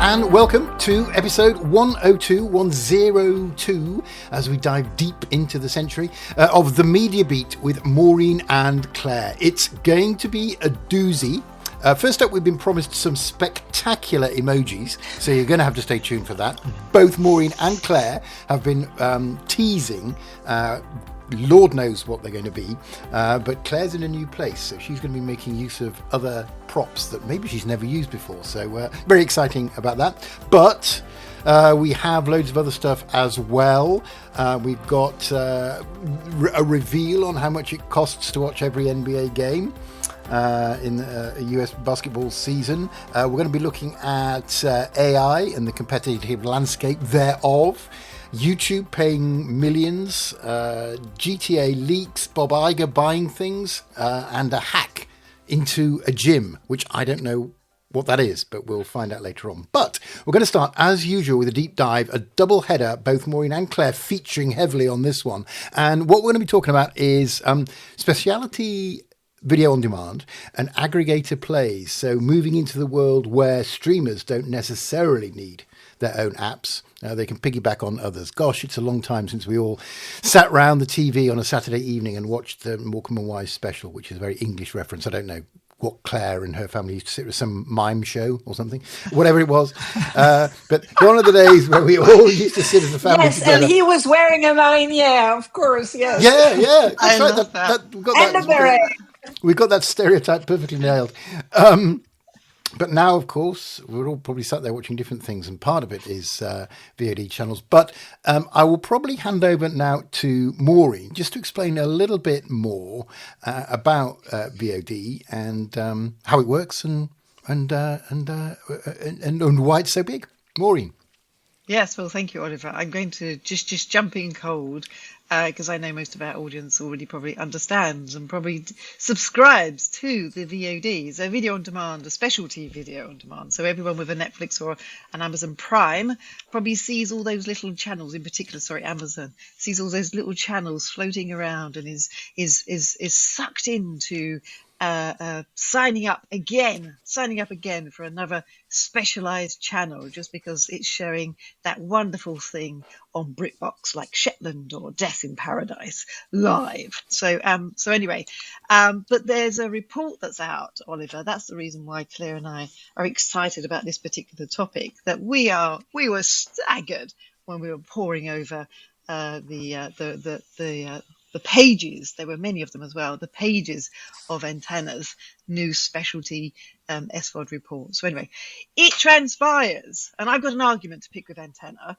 and welcome to episode 102, as we dive deep into the century of The Media Beat with Maureen and Claire. It's going to be a doozy. First up, we've been promised some spectacular emojis, so you're going to have to stay tuned for that. Both Maureen and Claire have been teasing Lord knows what they're going to be, but Claire's in a new place, so she's going to be making use of other props that maybe she's never used before, so very exciting about that. But we have loads of other stuff as well. We've got a reveal on how much it costs to watch every NBA game in a US basketball season. We're going to be looking at AI and the competitive landscape thereof. YouTube paying millions, GTA leaks, Bob Iger buying things, and a hack into a gym, which I don't know what that is, but we'll find out later on. But we're going to start, as usual, with a deep dive, a double header, both Maureen and Claire featuring heavily on this one. And what we're going to be talking about is speciality video on demand and aggregator plays. So moving into the world where streamers don't necessarily need their own apps. They can piggyback on others. Gosh, it's a long time since we all sat round the TV on a Saturday evening and watched the Morecambe and Wise special, which is a very English reference. I don't know what Claire and her family used to sit with, some mime show or something, whatever it was. But one of the days where we all used to sit as a family together. And he was wearing a mime, of course, yes. Yeah, that's I right. love that. We've got that stereotype perfectly nailed. But now, of course, we're all probably sat there watching different things, and part of it is VOD channels. But I will probably hand over now to Maureen just to explain a little bit more about VOD and how it works and why it's so big. Maureen. Yes, well, thank you, Oliver. I'm going to just jump in cold because I know most of our audience already probably understands and probably subscribes to the VOD. So video on demand, a specialty video on demand. So everyone with a Netflix or an Amazon Prime probably sees all those little channels, in particular, Amazon sees all those little channels floating around and is sucked into signing up again for another specialized channel just because it's showing that wonderful thing on BritBox like Shetland or Death in Paradise live. So anyway, but there's a report that's out, Oliver. That's the reason why Claire and I are excited about this particular topic, that we were staggered when we were poring over the pages. There were many of them as well, the pages of Antenna's new specialty SVOD report. So anyway, it transpires, and I've got an argument to pick with Antenna.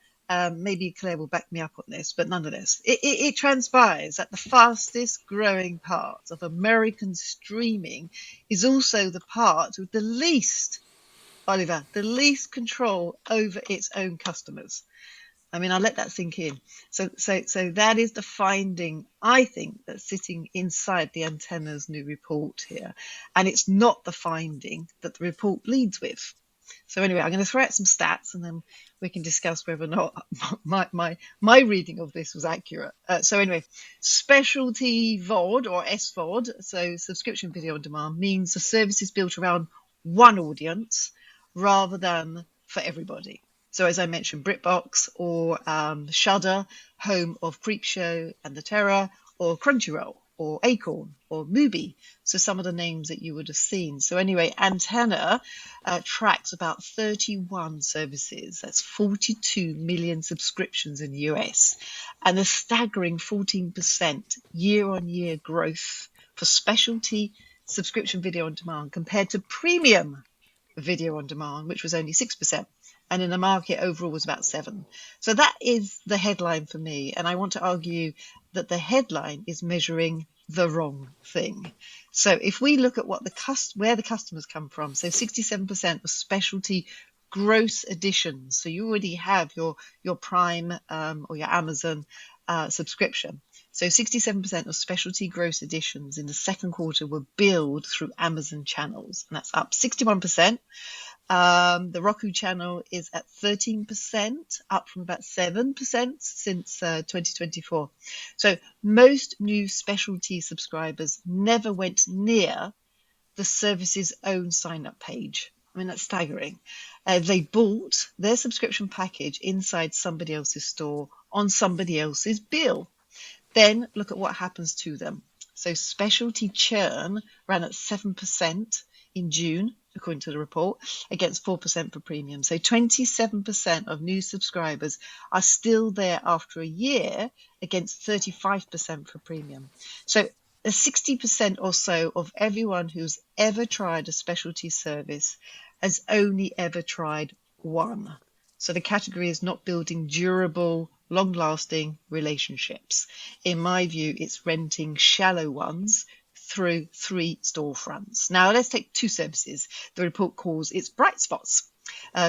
Maybe Claire will back me up on this, but nonetheless, it transpires that the fastest growing part of American streaming is also the part with the least, Oliver, the least control over its own customers. I mean, I'll let that sink in. So that is the finding, I think, that's sitting inside the Antenna's new report here. And it's not the finding that the report leads with. So anyway, I'm going to throw out some stats and then we can discuss whether or not my reading of this was accurate. So anyway, specialty VOD or SVOD, so subscription video on demand, means the service is built around one audience rather than for everybody. So as I mentioned, BritBox or Shudder, home of Creepshow and The Terror, or Crunchyroll, or Acorn, or Mubi. So some of the names that you would have seen. So anyway, Antenna tracks about 31 services. That's 42 million subscriptions in the US. And a staggering 14% year-on-year growth for specialty subscription video on demand compared to premium video on demand, which was only 6%. And in the market overall was about 7%. So that is the headline for me. And I want to argue that the headline is measuring the wrong thing. So if we look at where the customers come from, so 67% of specialty gross additions. So you already have your Prime or your Amazon subscription. So 67% of specialty gross additions in the second quarter were billed through Amazon channels, and that's up 61%. The Roku channel is at 13%, up from about 7% since 2024. So most new specialty subscribers never went near the service's own sign-up page I mean, that's staggering. They bought their subscription package inside somebody else's store on somebody else's bill. Then look at what happens to them. So specialty churn ran at 7% in June, according to the report, against 4% for premium. So 27% of new subscribers are still there after a year against 35% for premium. So 60% or so of everyone who's ever tried a specialty service has only ever tried one. So the category is not building durable, long-lasting relationships. In my view, it's renting shallow ones through 3 storefronts. Now, let's take 2 services the report calls its bright spots,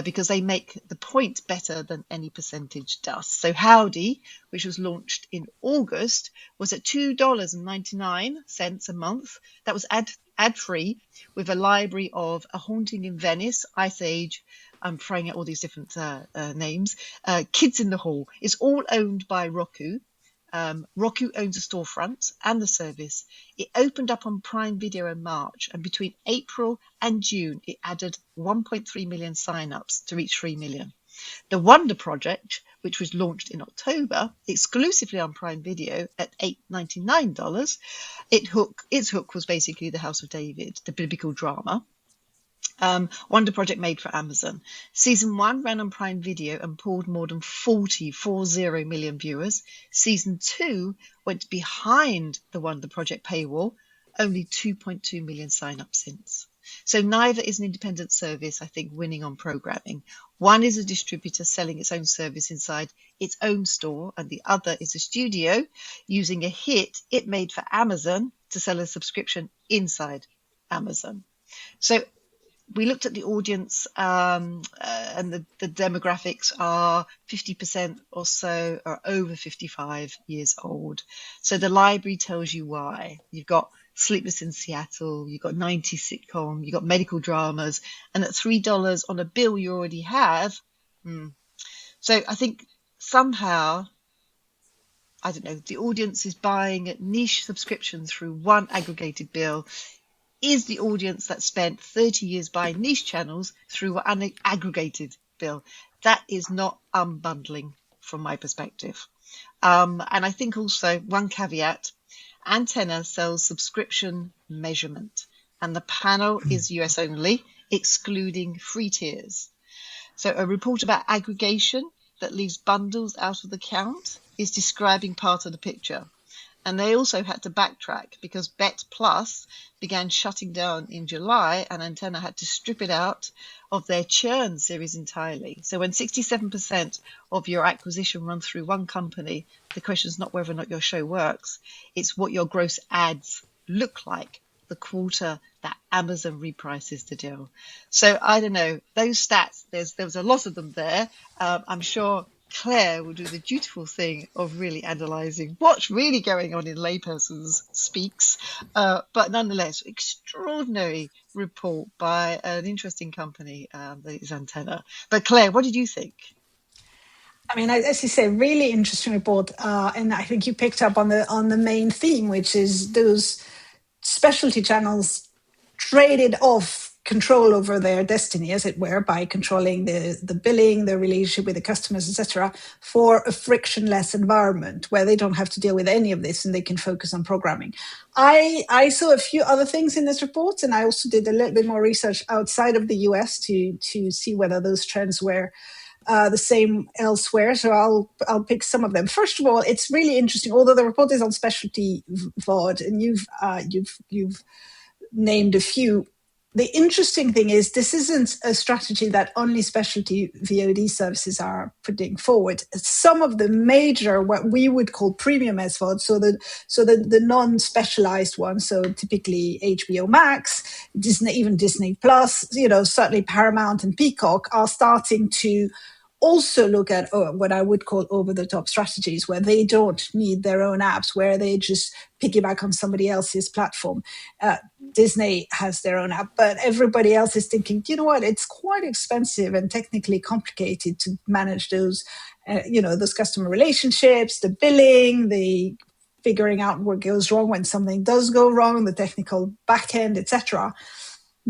because they make the point better than any percentage does. So Howdy, which was launched in August, was at $2.99 a month. That was ad-free, with a library of A Haunting in Venice, Ice Age, I'm throwing out all these different names, Kids in the Hall. It's all owned by Roku. Roku owns the storefront and the service. It opened up on Prime Video in March, and between April and June, it added 1.3 million sign-ups to reach 3 million. The Wonder Project, which was launched in October, exclusively on Prime Video at $8.99, its hook was basically The House of David, the biblical drama. Wonder Project made for Amazon. Season 1 ran on Prime Video and pulled more than 40 million viewers. Season 2 went behind the Wonder Project paywall, only 2.2 million sign-ups since. So neither is an independent service, I think, winning on programming. One is a distributor selling its own service inside its own store, and the other is a studio using a hit it made for Amazon to sell a subscription inside Amazon. So we looked at the audience, and the demographics are 50% or so are over 55 years old. So the library tells you why. You've got Sleepless in Seattle, you've got 90s sitcom, you've got medical dramas, and at $3 on a bill you already have. So I think somehow, I don't know, the audience is buying niche subscriptions through one aggregated bill. Is the audience that spent 30 years buying niche channels through an aggregated bill? That is not unbundling from my perspective. And I think also one caveat, Antenna sells subscription measurement, and the panel is US only, excluding free tiers. So a report about aggregation that leaves bundles out of the count is describing part of the picture. And they also had to backtrack because Bet Plus began shutting down in July, and Antenna had to strip it out of their churn series entirely. So when 67% of your acquisition run through one company, the question is not whether or not your show works, it's what your gross ads look like the quarter that Amazon reprices the deal. So I don't know, those stats, there was a lot of them there. I'm sure Claire will do the dutiful thing of really analysing what's really going on in layperson's speaks. But nonetheless, extraordinary report by an interesting company that is Antenna. But Claire, what did you think? I mean, as you say, really interesting report. And I think you picked up on the main theme, which is those specialty channels traded off control over their destiny, as it were, by controlling the billing, the relationship with the customers, etc., for a frictionless environment where they don't have to deal with any of this and they can focus on programming. I saw a few other things in this report, and I also did a little bit more research outside of the US to see whether those trends were the same elsewhere. So I'll pick some of them. First of all, it's really interesting. Although the report is on specialty VOD, and you've named a few. The interesting thing is this isn't a strategy that only specialty VOD services are putting forward. Some of the major, what we would call premium SVOD, so the non-specialized ones, so typically HBO Max, Disney, even Disney Plus, certainly Paramount and Peacock are starting to also look at what I would call over-the-top strategies where they don't need their own apps, where they just piggyback on somebody else's platform. Disney has their own app, but everybody else is thinking, you know what, it's quite expensive and technically complicated to manage those, those customer relationships, the billing, the figuring out what goes wrong when something does go wrong, the technical back end, etc.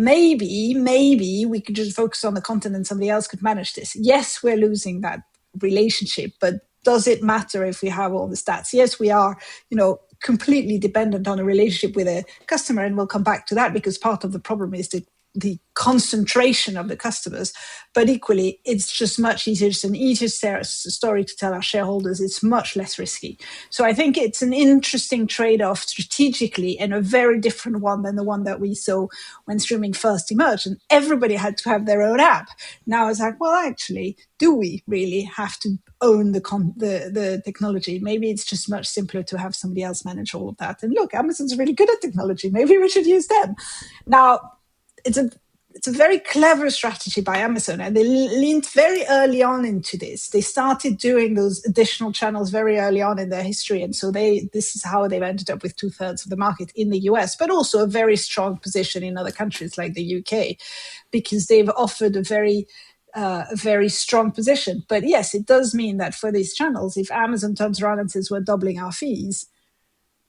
maybe we could just focus on the content and somebody else could manage this. Yes, we're losing that relationship, but does it matter if we have all the stats? Yes, we are, completely dependent on a relationship with a customer, and we'll come back to that because part of the problem is the concentration of the customers. But equally, it's just much easier. It's an easier story to tell our shareholders. It's much less risky. So I think it's an interesting trade-off strategically, and a very different one than the one that we saw when streaming first emerged, and everybody had to have their own app. Now it's like, well, actually, do we really have to own the technology? Maybe it's just much simpler to have somebody else manage all of that. And look, Amazon's really good at technology. Maybe we should use them. Now, it's a very clever strategy by Amazon, and they leaned very early on into this. They started doing those additional channels very early on in their history, and so this is how they've ended up with 2/3 of the market in the US, but also a very strong position in other countries like the UK, because they've offered a very strong position. But yes, it does mean that for these channels, if Amazon turns around and says we're doubling our fees,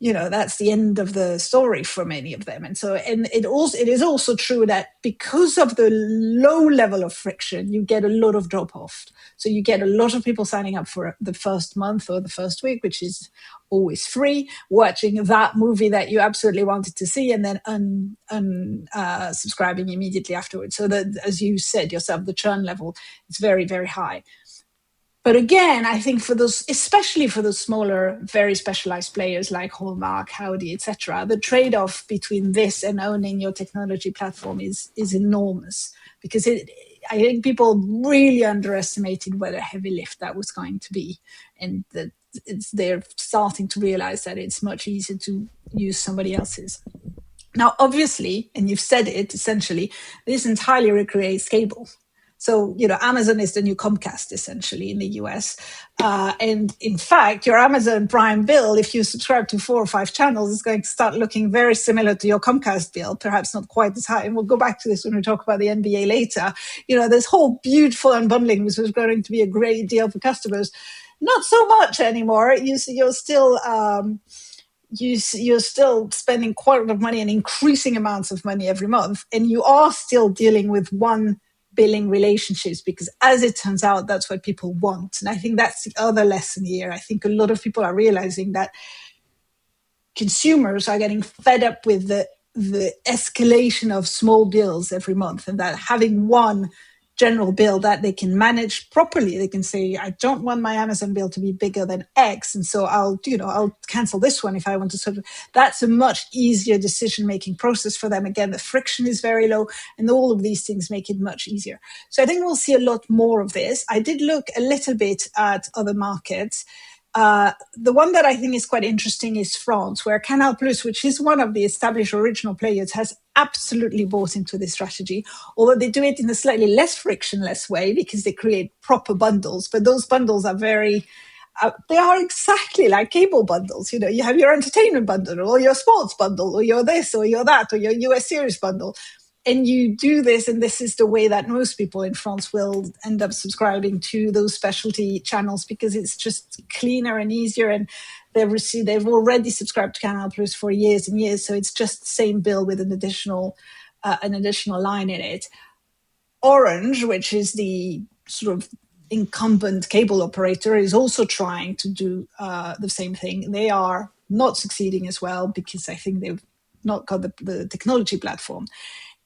that's the end of the story for many of them. And so, it is also true that because of the low level of friction, you get a lot of drop off. So you get a lot of people signing up for the first month or the first week, which is always free, watching that movie that you absolutely wanted to see, and then subscribing immediately afterwards. So that, as you said yourself, the churn level is very, very high. But again, I think especially for those smaller, very specialized players like Hallmark, Howdy, etc., the trade-off between this and owning your technology platform is enormous, because I think people really underestimated what a heavy lift that was going to be, and that they're starting to realize that it's much easier to use somebody else's. Now, obviously, and you've said it, essentially, this entirely recreates cable. So, Amazon is the new Comcast, essentially, in the US. And in fact, your Amazon Prime bill, if you subscribe to 4 or 5 channels, is going to start looking very similar to your Comcast bill, perhaps not quite as high. And we'll go back to this when we talk about the NBA later. This whole beautiful unbundling, which was going to be a great deal for customers, not so much anymore. You're still spending quite a lot of money and increasing amounts of money every month. And you are still dealing with one billing relationships, because as it turns out, that's what people want. And I think that's the other lesson here. I think a lot of people are realizing that consumers are getting fed up with the escalation of small bills every month, and that having one general bill that they can manage properly, they can say, I don't want my Amazon bill to be bigger than X, and so I'll cancel this one if I want to. That's a much easier decision-making process for them. Again, the friction is very low, and all of these things make it much easier. So I think we'll see a lot more of this. I did look a little bit at other markets. The one that I think is quite interesting is France, where Canal+, which is one of the established original players, has absolutely bought into this strategy, although they do it in a slightly less frictionless way because they create proper bundles. But those bundles are they are exactly like cable bundles. You have your entertainment bundle, or your sports bundle, or your this, or your that, or your US series bundle. And you do this, and this is the way that most people in France will end up subscribing to those specialty channels, because it's just cleaner and easier. And they've already subscribed to Canal+ for years and years, so it's just the same bill with an additional line in it. Orange, which is the sort of incumbent cable operator, is also trying to do the same thing. They are not succeeding as well because I think they've not got the technology platform.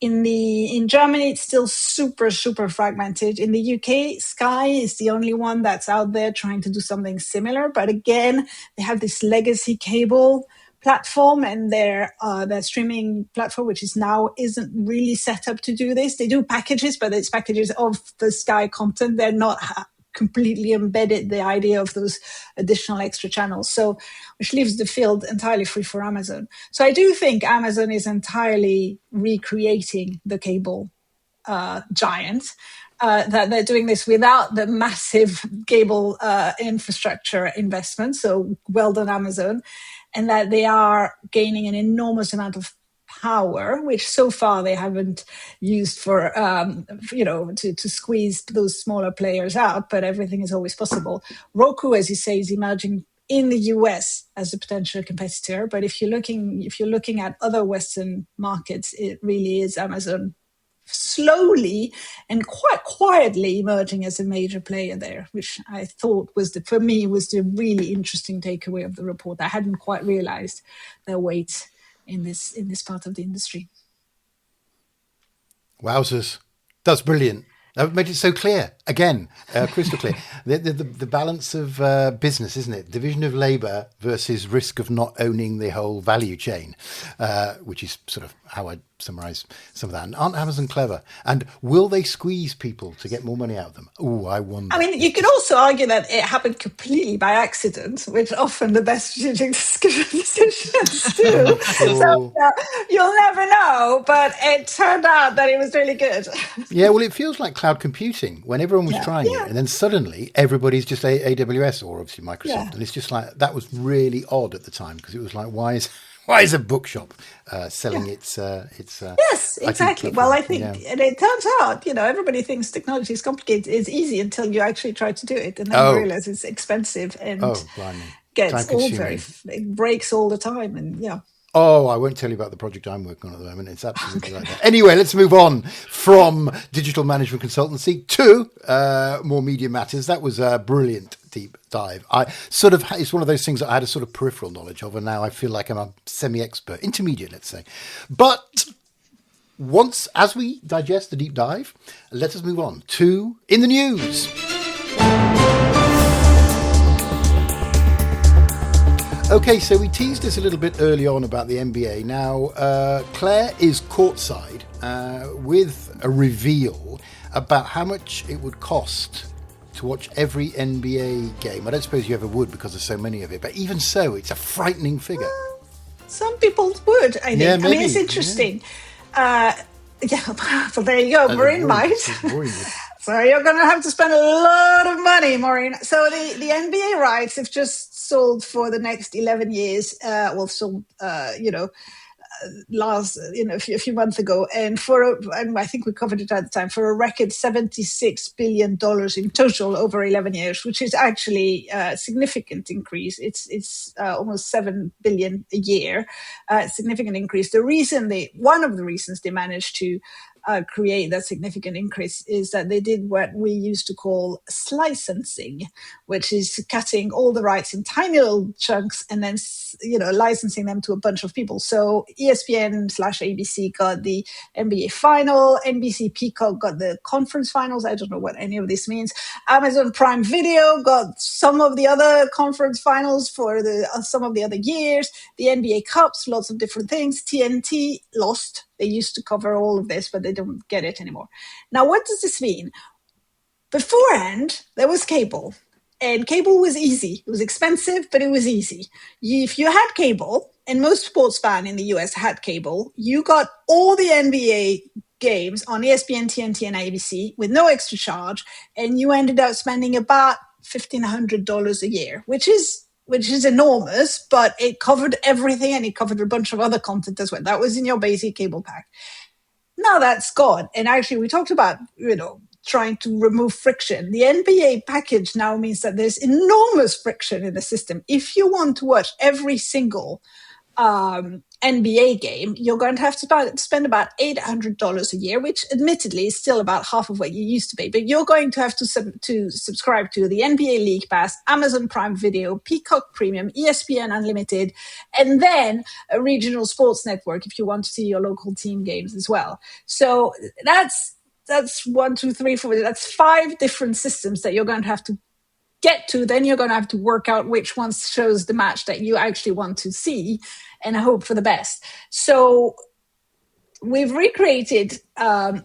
In Germany, it's still super, super fragmented. In the UK, Sky is the only one that's out there trying to do something similar. But again, they have this legacy cable platform, and their streaming platform, which isn't really set up to do this. They do packages, but it's packages of the Sky content. They're not completely embedded the idea of those additional extra channels, so which leaves the field entirely free for Amazon. So I do think Amazon is entirely recreating the cable giant, that they're doing this without the massive cable infrastructure investment. So well done, Amazon. And that they are gaining an enormous amount of power, which so far they haven't used for, to squeeze those smaller players out, but everything is always possible. Roku, as you say, is emerging in the US as a potential competitor. But if you're looking at other Western markets, it really is Amazon slowly and quite quietly emerging as a major player there, which I thought was for me was the really interesting takeaway of the report. I hadn't quite realized their weight in this part of the industry. Wowzers. That's brilliant. That made it so clear. Again, crystal clear. The balance of business, isn't it? Division of labour versus risk of not owning the whole value chain, which is sort of how I summarise some of that. And aren't Amazon clever? And will they squeeze people to get more money out of them? Oh, I wonder. I mean, you could also argue that it happened completely by accident, which often the best strategic decisions do. Sure. So you'll never know, but it turned out that it was really good. Yeah, well, it feels like cloud computing when everyone was trying it, and then suddenly everybody's just AWS or obviously Microsoft, and it's just like that was really odd at the time because it was like, why is a bookshop selling its yes, exactly. Well, I think, and it turns out, everybody thinks technology is complicated. It's easy until you actually try to do it, and then you realize it's expensive and gets all it breaks all the time, and Oh, I won't tell you about the project I'm working on at the moment. It's absolutely like that. Anyway, let's move on from digital management consultancy to more media matters. That was a brilliant deep dive. It's one of those things that I had a sort of peripheral knowledge of, and now I feel like I'm a semi-expert, intermediate, let's say. But as we digest the deep dive, let us move on to In the News. Okay, so we teased this a little bit early on about the NBA. Now, Claire is courtside with a reveal about how much it would cost to watch every NBA game. I don't suppose you ever would because there's so many of it, but even so, it's a frightening figure. Some people would, I think. Yeah, maybe. I mean, it's interesting. So there you go, Maureen might. So you're going to have to spend a lot of money, Maureen. So the NBA rights have just sold for the next 11 years. A few months ago, and I think we covered it at the time, for a record $76 billion in total over 11 years, which is actually a significant increase. It's almost $7 billion a year, significant increase. One of the reasons they managed to create that significant increase is that they did what we used to call licensing, which is cutting all the rights in tiny little chunks and then licensing them to a bunch of people. So ESPN/ABC got the NBA final, NBC Peacock got the conference finals. I don't know what any of this means. Amazon Prime Video got some of the other conference finals for some of the other years. The NBA Cups, lots of different things. TNT lost. They used to cover all of this, but they don't get it anymore. Now, what does this mean? Beforehand, there was cable. And cable was easy. It was expensive, but it was easy. If you had cable, and most sports fans in the US had cable, you got all the NBA games on ESPN, TNT, and ABC with no extra charge, and you ended up spending about $1,500 a year, which is enormous, but it covered everything, and it covered a bunch of other content as well. That was in your basic cable pack. Now that's gone. And actually, we talked about, trying to remove friction. The NBA package now means that there's enormous friction in the system. If you want to watch every single NBA game, you're going to have to spend about $800 a year, which admittedly is still about half of what you used to pay. But you're going to have to subscribe to the NBA League Pass, Amazon Prime Video, Peacock Premium, ESPN Unlimited, and then a regional sports network if you want to see your local team games as well. So that's 1, 2, 3, 4. That's 5 different systems that you're going to have to get to. Then you're going to have to work out which one shows the match that you actually want to see and hope for the best. So we've recreated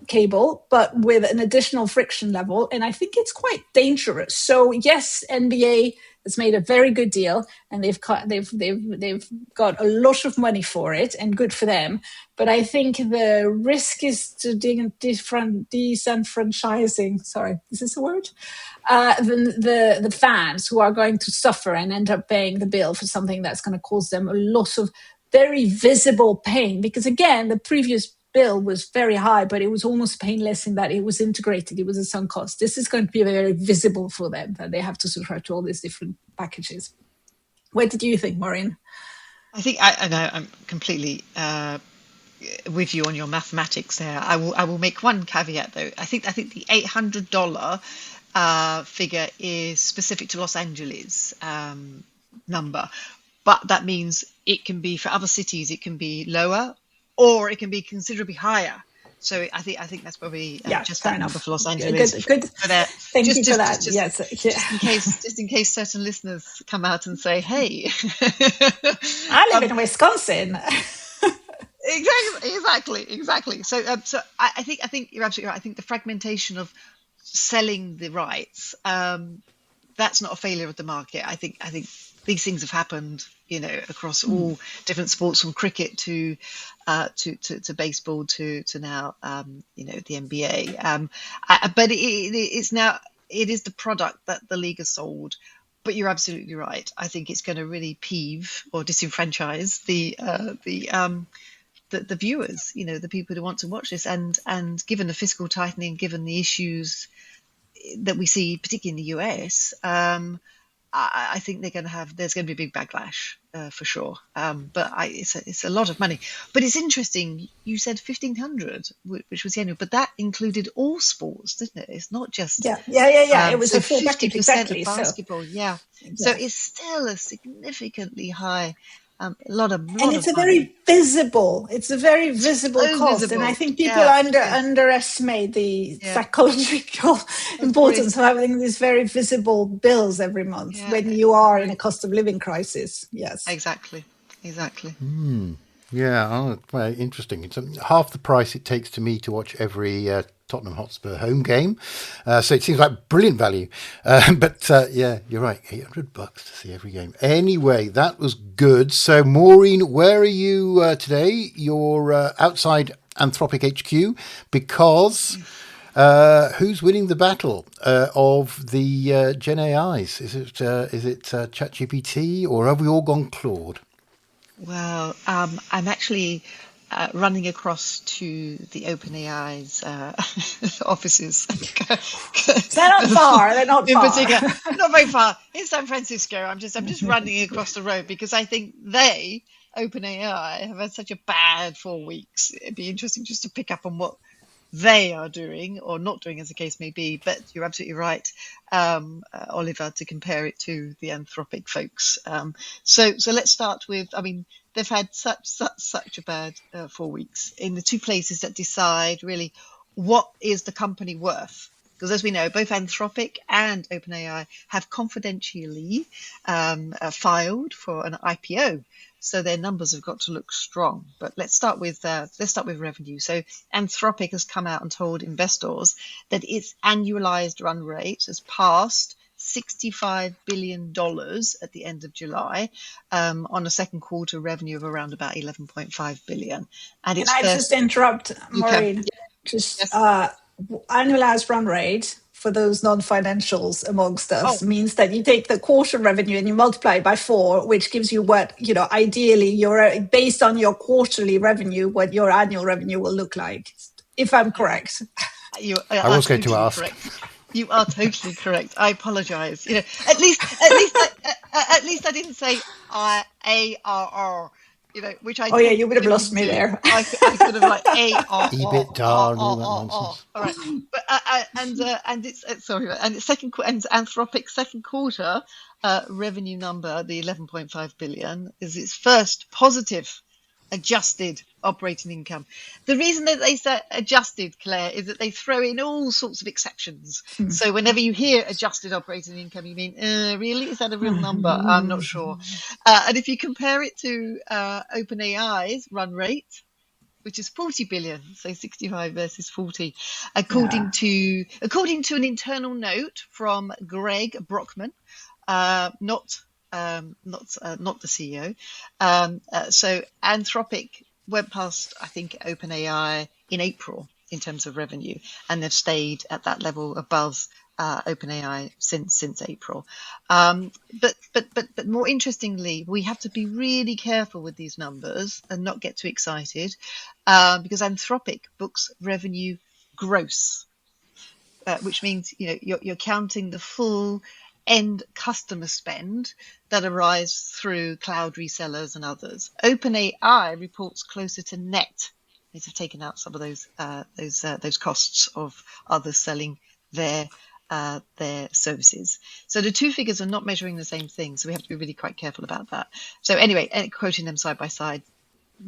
cable, but with an additional friction level, and I think it's quite dangerous. So yes, NBA has made a very good deal, and they've got a lot of money for it, and good for them. But I think the risk is to disenfranchising. Sorry, is this a word? The fans who are going to suffer and end up paying the bill for something that's going to cause them a lot of very visible pain. Because again, the previous bill was very high, but it was almost painless in that it was integrated. It was a sunk cost. This is going to be very visible for them, that they have to subscribe to all these different packages. What did you think, Maureen? I think I know I'm completely with you on your mathematics there. I will make one caveat though. I think the $800 figure is specific to Los Angeles number, but that means it can be for other cities. It can be lower, or it can be considerably higher. So I think that's probably just that number for Los Angeles. Good. Thank you for that. Yes. Just in case certain listeners come out and say, "Hey, I live in Wisconsin." Exactly. So I think you're absolutely right. I think the fragmentation of selling the rights, that's not a failure of the market. I think these things have happened, across all different sports, from cricket to baseball to now, the NBA. But it is the product that the league has sold. But you're absolutely right. I think it's going to really peeve or disenfranchise the viewers, the people who want to watch this, and given the fiscal tightening, given the issues that we see, particularly in the US, I think there's going to be a big backlash for sure. But it's a lot of money. But it's interesting. You said 1,500, which was the annual, but that included all sports, didn't it? It's not just It was a full package, exactly. Basketball, so it's still a significantly high. And it's a very visible cost, visible. And I think people underestimate the psychological importance of having these very visible bills every month when you are in a cost of living crisis. Yes, exactly. Yeah, very interesting. It's half the price it takes to me to watch every Tottenham Hotspur home game. So it seems like brilliant value. But you're right. $800 to see every game. Anyway, that was good. So Maureen, where are you today? You're outside Anthropic HQ because who's winning the battle of the Gen AIs? Is it ChatGPT, or have we all gone Claude? Well, I'm actually running across to the OpenAI's offices. They're not far. They're not far. Not very far. In San Francisco. I'm just running across the road because I think OpenAI, have had such a bad 4 weeks. It'd be interesting just to pick up on what they are doing or not doing, as the case may be. But you're absolutely right, Oliver, to compare it to the Anthropic folks. So let's start with, they've had such a bad 4 weeks in the two places that decide really what is the company worth. Because as we know, both Anthropic and OpenAI have confidentially filed for an IPO. So their numbers have got to look strong. But let's start with revenue. So Anthropic has come out and told investors that its annualized run rate has passed $65 billion at the end of July, on a second quarter revenue of around about 11.5 billion. And it's just interrupt, Maureen? Annualized run rate for those non-financials amongst us means that you take the quarter revenue and you multiply it by 4, which gives you what, ideally based on your quarterly revenue, what your annual revenue will look like, if I'm correct. I was going to ask. Correct. You are totally correct. I apologise. At least I didn't say ARR. Which I. Oh yeah, you would have lost me there. I could have like ARR. EBITDA and all that nonsense. All right, but and it's sorry, and it's Anthropic's second quarter revenue number, the 11.5 billion, is its first positive adjusted operating income. The reason that they say adjusted, Claire, is that they throw in all sorts of exceptions. So whenever you hear adjusted operating income, you mean, really? Is that a real number? I'm not sure. And if you compare it to OpenAI's run rate, which is 40 billion, so 65 versus 40, according to an internal note from Greg Brockman, not the CEO. So Anthropic went past, I think, OpenAI in April in terms of revenue, and they've stayed at that level above OpenAI since April. But more interestingly, we have to be really careful with these numbers and not get too excited, because Anthropic books revenue gross, which means you're counting the full end customer spend that arise through cloud resellers and others. OpenAI reports closer to net. They've taken out some of those costs of others selling their services. So the two figures are not measuring the same thing. So we have to be really quite careful about that. So anyway, quoting them side by side,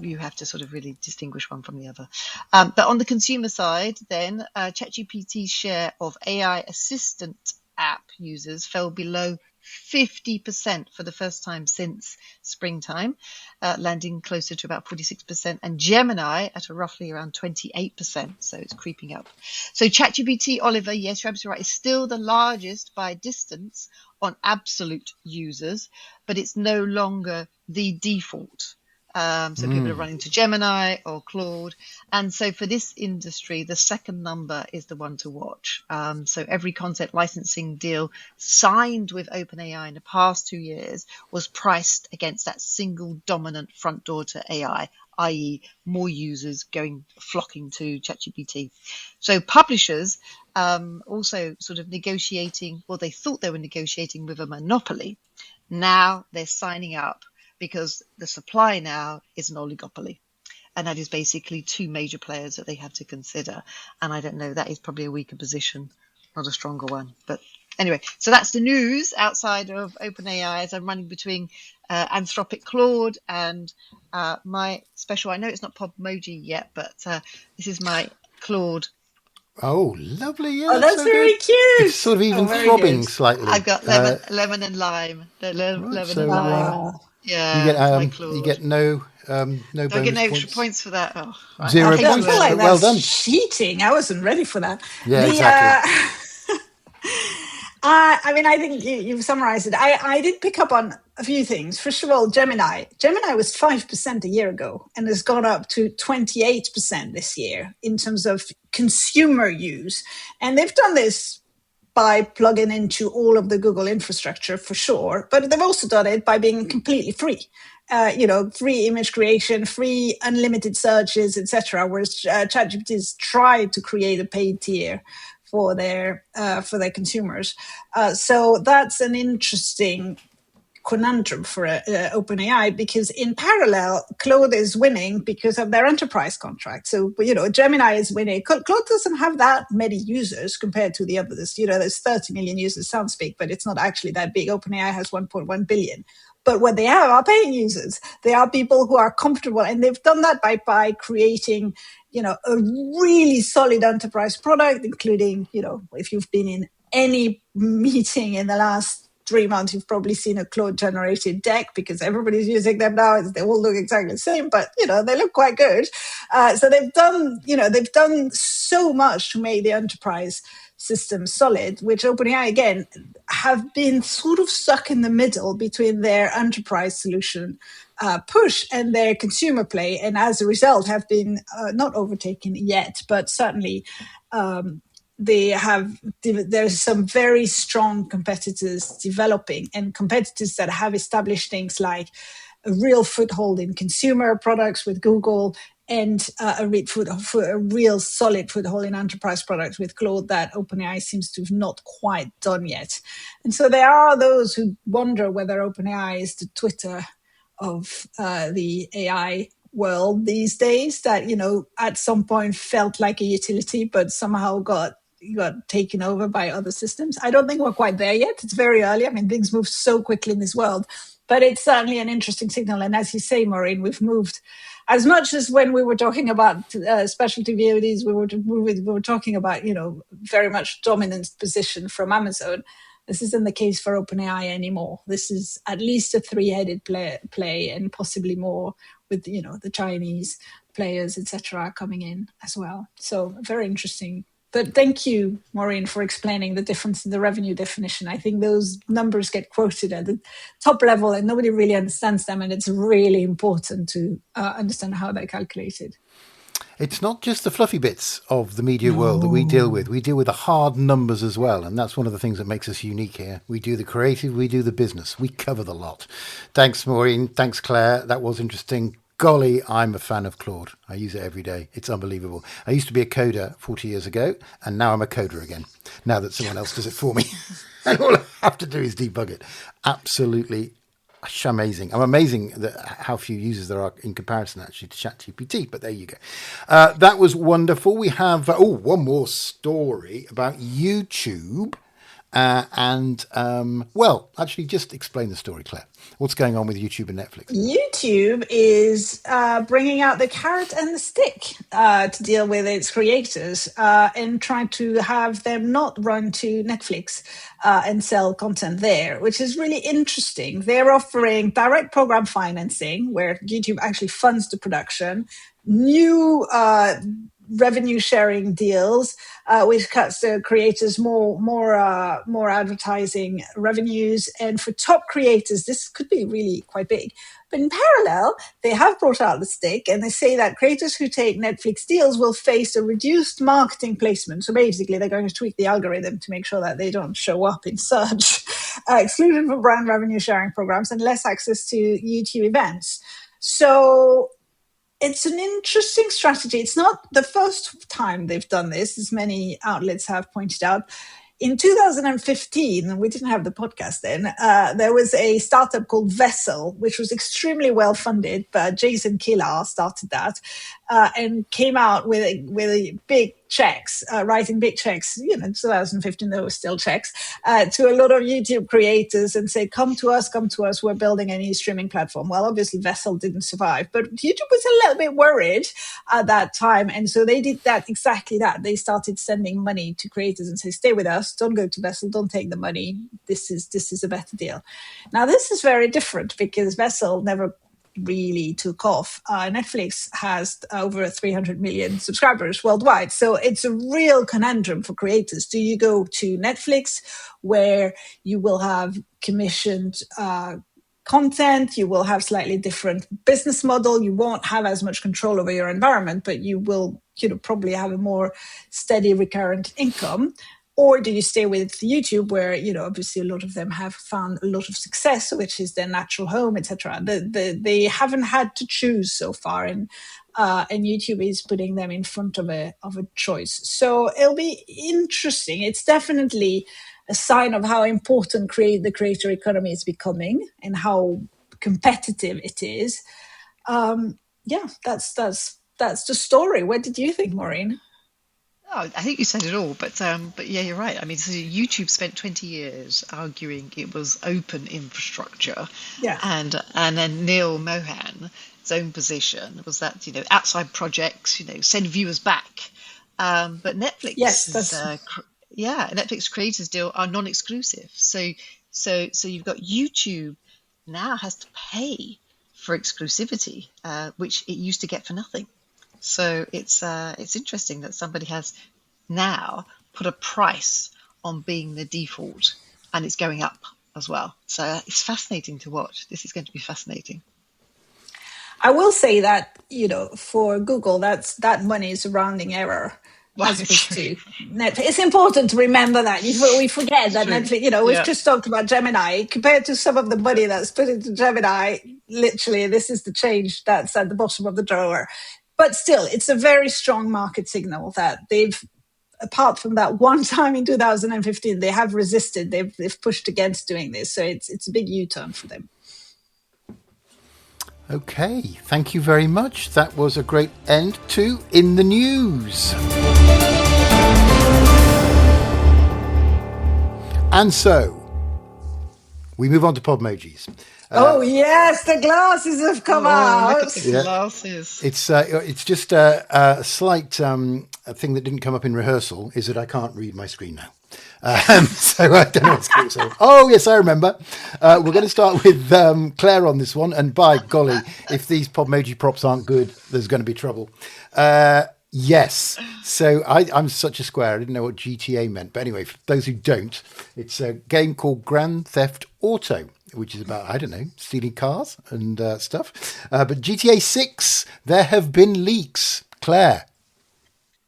you have to sort of really distinguish one from the other. But on the consumer side, then ChatGPT's share of AI assistant app users fell below 50% for the first time since springtime, landing closer to about 46%, and Gemini at a roughly around 28%. So it's creeping up. So ChatGPT, Oliver, yes, you're absolutely right, is still the largest by distance on absolute users, but it's no longer the default. So people are running to Gemini or Claude. And so for this industry, the second number is the one to watch. So every content licensing deal signed with OpenAI in the past 2 years was priced against that single dominant front door to AI, i.e. more users flocking to ChatGPT. So publishers also sort of negotiating, well, they thought they were negotiating with a monopoly. Now they're signing up, because the supply now is an oligopoly. And that is basically two major players that they have to consider. And I don't know, that is probably a weaker position, not a stronger one. But anyway, so that's the news outside of OpenAI as I'm running between Anthropic Claude and my special, I know it's not Podmoji yet, but this is my Claude. Oh, lovely. Yeah, Oh, that's so very good. cute. It's sort of even throbbing slightly. I've got lemon and lime. Lemon and lime. Yeah, you get no bonus I get no extra points for that. Oh, right. 0 points. I feel like well that's done. cheating. I wasn't ready for that. Yeah, exactly. I mean, I think you've summarized it. I did pick up on a few things. First of all, Gemini. Gemini was 5% a year ago and has gone up to 28% this year in terms of consumer use. And they've done this by plugging into all of the Google infrastructure for sure, but they've also done it by being completely free. Free image creation, free unlimited searches, etc. Whereas ChatGPT has tried to create a paid tier for their consumers. So that's an interesting conundrum for OpenAI, because in parallel, Claude is winning because of their enterprise contract. So, Gemini is winning. Claude doesn't have that many users compared to the others. There's 30 million users, sounds big, but it's not actually that big. OpenAI has 1.1 billion. But what they have are paying users. They are people who are comfortable, and they've done that by creating, a really solid enterprise product, including, if you've been in any meeting in the last 3 months, you've probably seen a Claude generated deck, because everybody's using them now. They all look exactly the same, but they look quite good. So they've done so much to make the enterprise system solid, which OpenAI again have been sort of stuck in the middle between their enterprise solution push and their consumer play, and as a result have been not overtaken yet, but certainly there's some very strong competitors developing, and competitors that have established things like a real foothold in consumer products with Google, and a real solid foothold in enterprise products with Claude that OpenAI seems to have not quite done yet. And so there are those who wonder whether OpenAI is the Twitter of the AI world these days, that, at some point felt like a utility, but somehow got taken over by other systems. I don't think we're quite there yet. It's very early. I mean, things move so quickly in this world, but it's certainly an interesting signal. And as you say, Maureen, we've moved as much as when we were talking about specialty VODs, we were talking about, very much dominant position from Amazon. This isn't the case for OpenAI anymore. This is at least a three-headed play, and possibly more with, the Chinese players, etc., coming in as well. So very interesting. But thank you, Maureen, for explaining the difference in the revenue definition. I think those numbers get quoted at the top level and nobody really understands them. And it's really important to understand how they're calculated. It's not just the fluffy bits of the media world that we deal with. We deal with the hard numbers as well. And that's one of the things that makes us unique here. We do the creative, we do the business. We cover the lot. Thanks, Maureen. Thanks, Claire. That was interesting. Golly, I'm a fan of Claude. I use it every day. It's unbelievable. I used to be a coder 40 years ago, and now I'm a coder again, now that someone else does it for me. And all I have to do is debug it. Absolutely amazing. I'm amazing that how few users there are in comparison actually to ChatGPT, but there you go. That was wonderful. We have one more story about YouTube. Actually, just explain the story, Claire. What's going on with YouTube and Netflix? YouTube is bringing out the carrot and the stick to deal with its creators and trying to have them not run to Netflix and sell content there, which is really interesting. They're offering direct program financing where YouTube actually funds the production, new revenue sharing deals, which cuts the creators more advertising revenues. And for top creators, this could be really quite big. But in parallel, they have brought out the stick, and they say that creators who take Netflix deals will face a reduced marketing placement. So basically, they're going to tweak the algorithm to make sure that they don't show up in search, exclusion from brand revenue sharing programs, and less access to YouTube events. So it's an interesting strategy. It's not the first time they've done this, as many outlets have pointed out. In 2015, and we didn't have the podcast then, there was a startup called Vessel, which was extremely well funded, but Jason Kilar started that and came out with big checks, writing big checks, in 2015, there were still checks, to a lot of YouTube creators and say, come to us, we're building a new streaming platform. Well, obviously Vessel didn't survive, but YouTube was a little bit worried at that time. And so they did exactly that. They started sending money to creators and say, stay with us, don't go to Vessel, don't take the money. This is a better deal. Now, this is very different because Vessel never really took off. Netflix has over 300 million subscribers worldwide. So it's a real conundrum for creators. Do you go to Netflix where you will have commissioned content, you will have slightly different business model, you won't have as much control over your environment, but you will probably have a more steady recurrent income? Or do you stay with YouTube where, obviously a lot of them have found a lot of success, which is their natural home, etc. They haven't had to choose so far, and YouTube is putting them in front of a choice. So it'll be interesting. It's definitely a sign of how important the creator economy is becoming and how competitive it is. That's the story. What did you think, Maureen? Oh, I think you said it all, but yeah, you're right. I mean, so YouTube spent 20 years arguing it was open infrastructure, and then Neil Mohan's own position was that outside projects send viewers back, but Netflix Netflix creators deal are non-exclusive. So you've got YouTube now has to pay for exclusivity, which it used to get for nothing. So it's interesting that somebody has now put a price on being the default, and it's going up as well. So it's fascinating to watch. This is going to be fascinating. I will say that for Google, that money is a rounding error. As opposed to Netflix. It's important to remember that. We forget that Netflix, we've just talked about Gemini. Compared to some of the money that's put into Gemini, literally, this is the change that's at the bottom of the drawer. But still, it's a very strong market signal that they've, apart from that one time in 2015, they have resisted. They've pushed against doing this. So it's a big U-turn for them. Okay, thank you very much. That was a great end to In the News. And so, we move on to podmojis. Yes, the glasses have come out. Look at the glasses. It's just a slight thing that didn't come up in rehearsal is that I can't read my screen now. So I don't know what's going on. Oh, yes, I remember. We're going to start with Claire on this one. And by golly, if these podmoji props aren't good, there's going to be trouble. Yes. So I'm such a square. I didn't know what GTA meant. But anyway, for those who don't, it's a game called Grand Theft Auto, which is about, I don't know, stealing cars and stuff. But GTA 6, there have been leaks. Claire.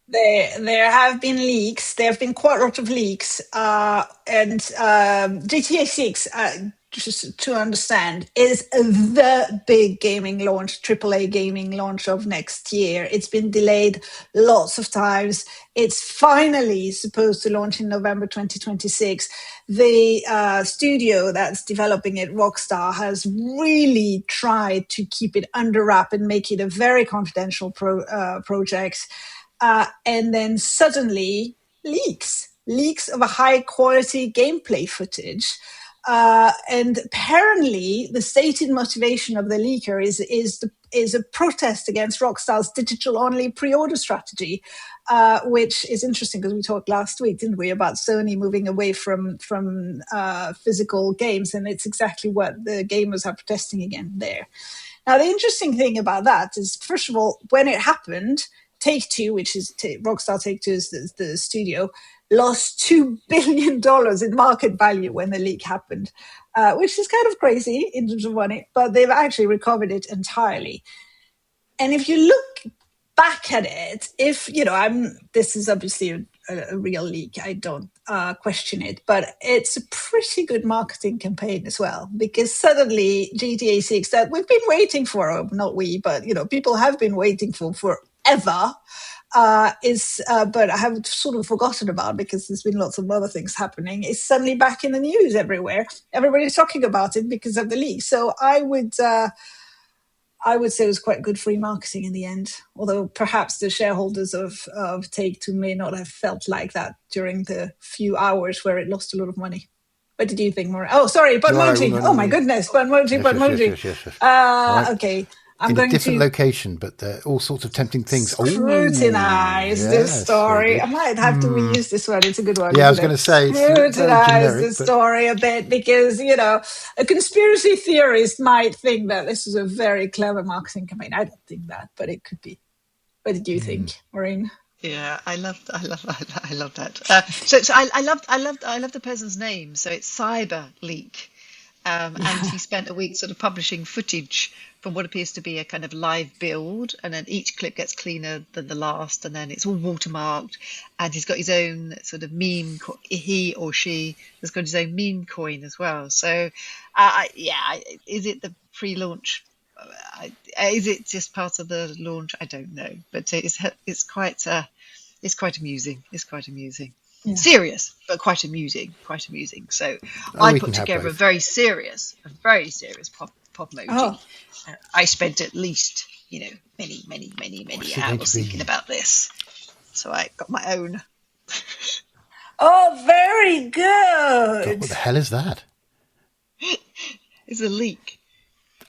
There have been leaks. There have been quite a lot of leaks. And GTA 6, just to understand, is the big gaming launch, AAA gaming launch of next year. It's been delayed lots of times. It's finally supposed to launch in November 2026. The studio that's developing it, Rockstar, has really tried to keep it under wrap and make it a very confidential project. And then suddenly leaks of a high quality gameplay footage. And apparently the stated motivation of the leaker is a protest against Rockstar's digital-only pre-order strategy, which is interesting because we talked last week, didn't we, about Sony moving away from physical games, and it's exactly what the gamers are protesting against there. Now, the interesting thing about that is, first of all, when it happened, Take-Two, which is Rockstar Take-Two is the studio, lost $2 billion in market value when the leak happened, which is kind of crazy in terms of money, but they've actually recovered it entirely. And if you look back at it, this is obviously a real leak. I don't question it, but it's a pretty good marketing campaign as well, because suddenly GTA 6 that we've been waiting for, not we, but people have been waiting for forever, but I have sort of forgotten about because there's been lots of other things happening. It's suddenly back in the news everywhere. Everybody's talking about it because of the leak. So I would say it was quite good free marketing in the end, although perhaps the shareholders of Take-Two may not have felt like that during the few hours where it lost a lot of money. What did you think, Maureen? Oh, sorry, Podmoji. No, oh, my goodness, Podmoji. Yes. Okay. I'm in going a different to location, but all sorts of tempting things. Scrutinize this story. I might have to reuse this one. It's a good one. Yeah, I was going to say, scrutinize the story a bit because, a conspiracy theorist might think that this is a very clever marketing campaign. I don't think that, but it could be. What did you think, Maureen? Yeah, I love that. So I love the person's name. So it's Cyber Leak. And he spent a week sort of publishing footage from what appears to be a kind of live build, and then each clip gets cleaner than the last, and then it's all watermarked, and he's got his own sort of meme, he or she has got his own meme coin as well. So is it the pre-launch? Is it just part of the launch? I don't know, but it's quite amusing. It's quite amusing. Yeah. Serious, but quite amusing. So I put together a very serious Podmoji. Oh. I spent at least, many hours thinking about this. So I got my own. Oh, very good. God, what the hell is that? It's a leek.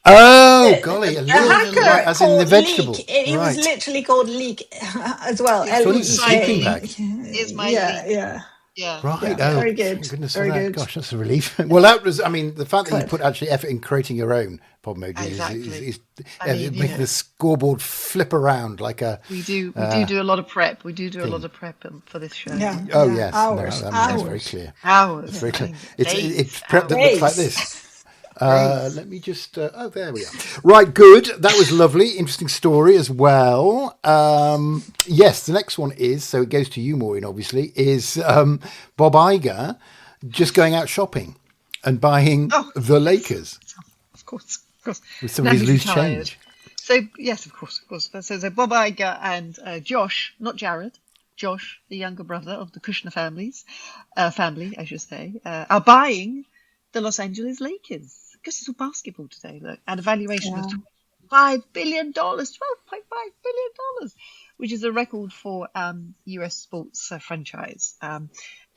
Oh, golly, a leek, as in the vegetable. Leek. It was literally called leek as well. It's a sleeping bag. It's my leek. Yeah. Right. Yeah, oh, very good. Goodness very good. Gosh, that's a relief. Well, that was. I mean, the fact that you put actually effort in creating your own Podmoji is making the scoreboard flip around like a. We do a lot of prep. We do a lot of prep for this show. Yeah. Oh yes. Hours. That's very clear. Hours. That's very clear. It's prep that looks like this. Let me just. There we are. Right, good. That was lovely. Interesting story as well. Yes, the next one is, so it goes to you, Maureen, obviously, is Bob Iger just going out shopping and buying the Lakers. Of course. With some of his loose change. So, yes, of course. So Bob Iger and Josh, not Jared, Josh, the younger brother of the Kushner family, I should say, are buying the Los Angeles Lakers. Because it's all basketball today, look, at a valuation of $5 billion, $12.5 billion, which is a record for US sports franchise. And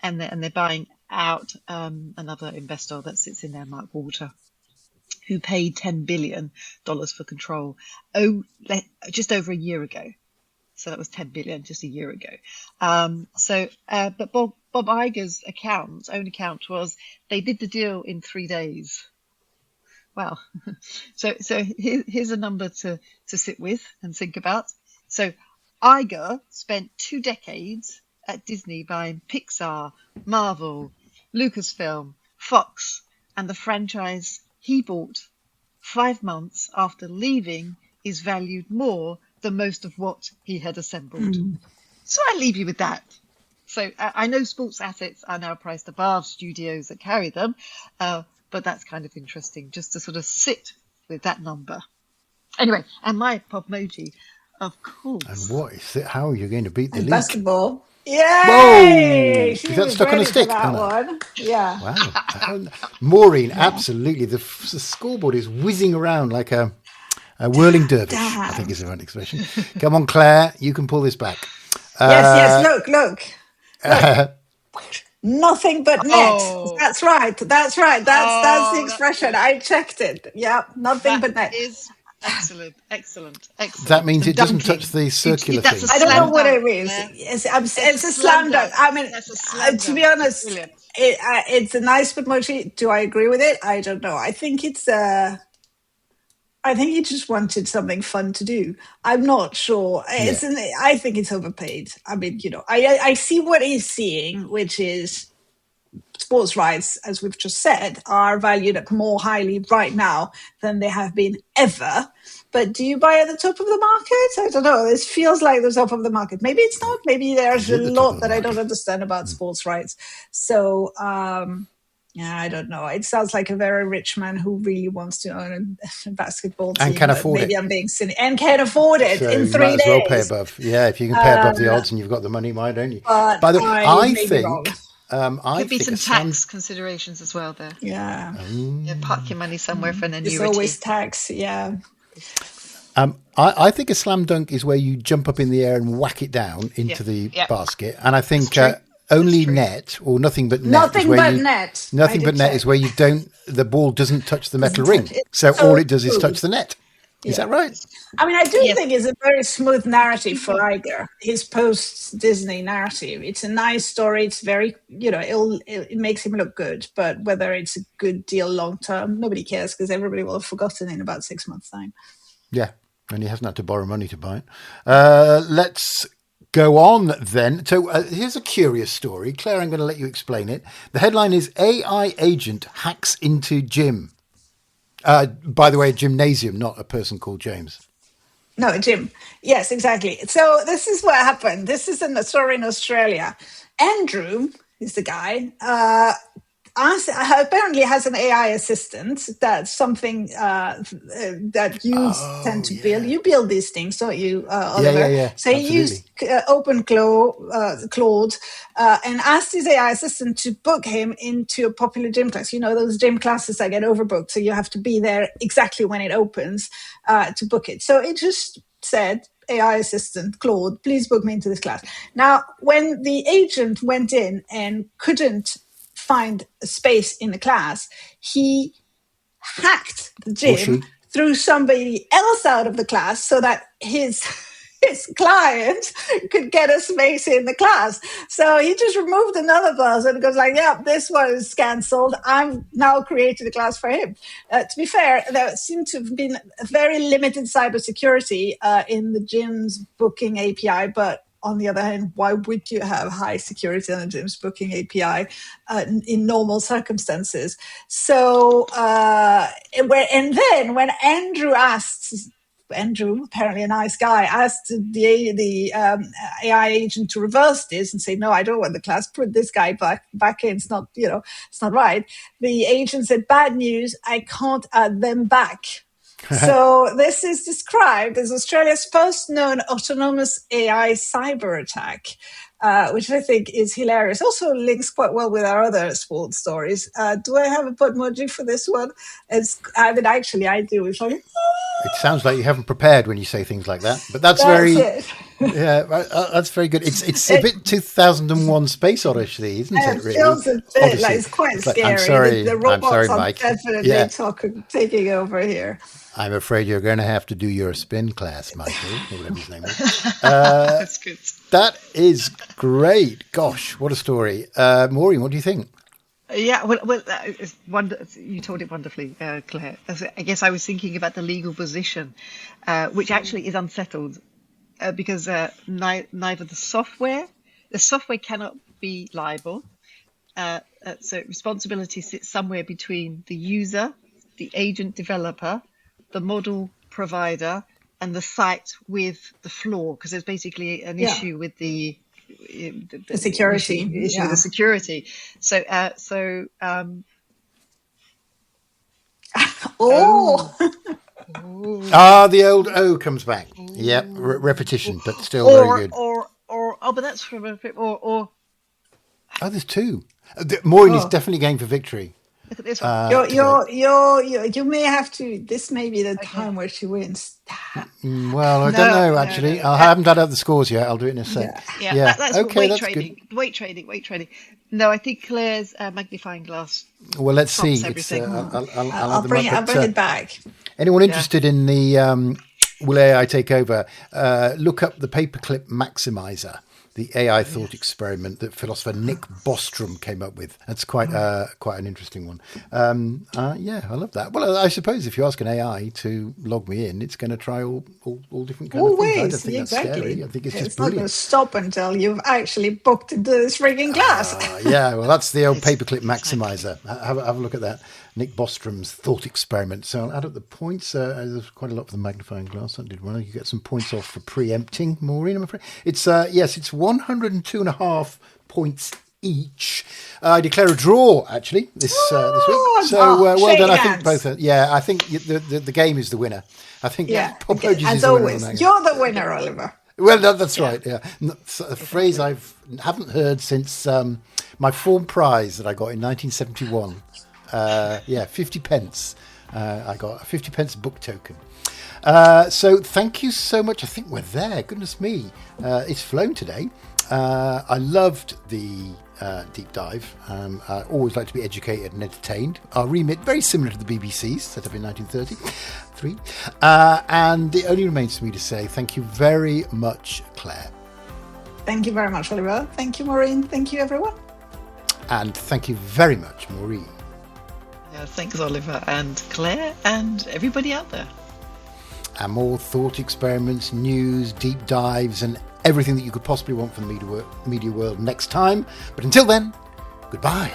they're buying out another investor that sits in there, Mark Walter, who paid $10 billion for control just over a year ago. So that was $10 billion just a year ago. But Bob Iger's own account was they did the deal in 3 days. Wow. So here's a number to sit with and think about. So Iger spent 2 decades at Disney buying Pixar, Marvel, Lucasfilm, Fox, and the franchise he bought 5 months after leaving is valued more than most of what he had assembled. So I leave you with that. So I know sports assets are now priced above studios that carry them, but that's kind of interesting just to sort of sit with that number. Anyway, and my podmoji, of course. And what is it? How are you going to beat the leak? Basketball. Yay! Whoa! She Is that was stuck on a ready for stick? that Anna? one. Yeah. Wow. Maureen, absolutely. The scoreboard is whizzing around like a whirling dervish, I think is the right expression. Come on, Claire, you can pull this back. Yes. Look. Nothing but net. Oh. That's right. That's the expression. I checked it. Yeah, nothing but net. Is excellent. That means it doesn't touch the circular thing. I don't know what it is. It's a slam dunk. I mean, to be honest, it's a nice emoji. Do I agree with it? I don't know. I think he just wanted something fun to do. I'm not sure. I think it's overpaid. I mean, I see what he's seeing, which is sports rights, as we've just said, are valued at more highly right now than they have been ever. But do you buy at the top of the market? I don't know. This feels like the top of the market. Maybe it's not. Maybe there's a lot that I don't understand about sports rights. So, I don't know. It sounds like a very rich man who really wants to own a basketball team. And can afford maybe it. I'm being cynical. And can afford it So in 3 might days. as well pay above. Yeah, if you can pay above the odds and you've got the money, why don't you? By the way, I think... Could be some tax considerations as well there. Yeah. Park your money somewhere for an annuity. It's always tax, yeah. I think a slam dunk is where you jump up in the air and whack it down into the basket. And I think only net or nothing but net. Nothing but net. Nothing but net is where the ball doesn't touch the metal ring. So all it does is touch the net. Is that right? I mean, I do think it's a very smooth narrative for Iger, his post-Disney narrative. It's a nice story. It's very, it makes him look good. But whether it's a good deal long-term, nobody cares because everybody will have forgotten in about 6 months' time. Yeah, and he hasn't had to borrow money to buy it. Let's go on then. So here's a curious story. Claire, I'm going to let you explain it. The headline is AI agent hacks into gym. By the way, a gymnasium, not a person called James. No, a gym. Yes, exactly. So this is what happened. This is a story in Australia. Andrew is the guy. Apparently has an AI assistant. That's something that you tend to build. You build these things, don't you, Oliver? Yeah. So he used Claude and asked his AI assistant to book him into a popular gym class. You know, those gym classes that get overbooked, so you have to be there exactly when it opens to book it. So it just said, AI assistant, Claude, please book me into this class. Now, when the agent went in and couldn't find a space in the class, he hacked the gym, threw somebody else out of the class so that his client could get a space in the class. So he just removed another person and goes like, yeah, this one is cancelled. I'm now creating a class for him. To be fair, there seemed to have been a very limited cybersecurity in the gym's booking API, but on the other hand, why would you have high security on a gym's booking API in normal circumstances? So, and then when Andrew asked, apparently a nice guy, asked the AI agent to reverse this and say, no, I don't want the class, put this guy back in. It's not, it's not right. The agent said, bad news, I can't add them back. So this is described as Australia's first known autonomous AI cyber attack, which I think is hilarious. Also links quite well with our other sports stories. Do I have a podmoji for this one? Actually, I do. It's like, it sounds like you haven't prepared when you say things like that, but that's very good. It's a bit 2001 Space Odyssey, isn't it? Really? It feels a bit like it's quite scary. I'm sorry, the robots Mike. definitely taking over here. I'm afraid you're going to have to do your spin class, Michael, or whatever his name is. That's good. That is great. Gosh, what a story. Maureen, what do you think? Yeah, well, you told it wonderfully, Claire. I guess I was thinking about the legal position, which actually is unsettled because neither the software cannot be liable. So responsibility sits somewhere between the user, the agent developer, the model provider, and the site with the flaw, because there's basically an issue with the security issue with the security. So Oh, The old O comes back. Yep, repetition, but still very good. But that's from a or. Oh, there's two. Maureen is definitely going for victory. Look at this one. you may have to. This may be the time where she wins. Well, I don't know, actually. I haven't added up the scores yet. I'll do it in a sec. Yeah. That's okay, weight that's trading. good. Weight trading. No, I think Claire's magnifying glass. Well, let's see. Everything. I'll bring it back. Anyone interested in the Will AI Take Over? Look up the Paperclip Maximizer, the AI thought experiment that philosopher Nick Bostrom came up with. That's quite an interesting one. I love that. Well, I suppose if you ask an AI to log me in, it's going to try all different kinds of things. I don't think that's scary. I think it's just not brilliant. going to stop until you've actually booked this frigging class. Well, that's the old Paperclip Maximizer. Have a look at that. Nick Bostrom's thought experiment. So I'll add up the points. There's quite a lot for the magnifying glass. That did well. You get some points off for preempting, Maureen, I'm afraid. It's 102.5 points each. I declare a draw, actually, this week. So well done. I think both. I think the game is the winner. I think Podmojis is the winner. As always, you're the winner, Oliver. Well, that's right. Yeah, a phrase I haven't heard since my form prize that I got in 1971. 50 pence. I got a 50 pence book token. So thank you so much. I think we're there. Goodness me. It's flown today. I loved the deep dive. I always like to be educated and entertained. Our remit, very similar to the BBC's, set up in 1933. And it only remains for me to say thank you very much, Claire. Thank you very much, Oliver. Thank you, Maureen. Thank you, everyone. And thank you very much, Maureen. Thanks, Oliver and Claire and everybody out there. And more thought experiments, news, deep dives, and everything that you could possibly want from the media world next time. But until then, goodbye.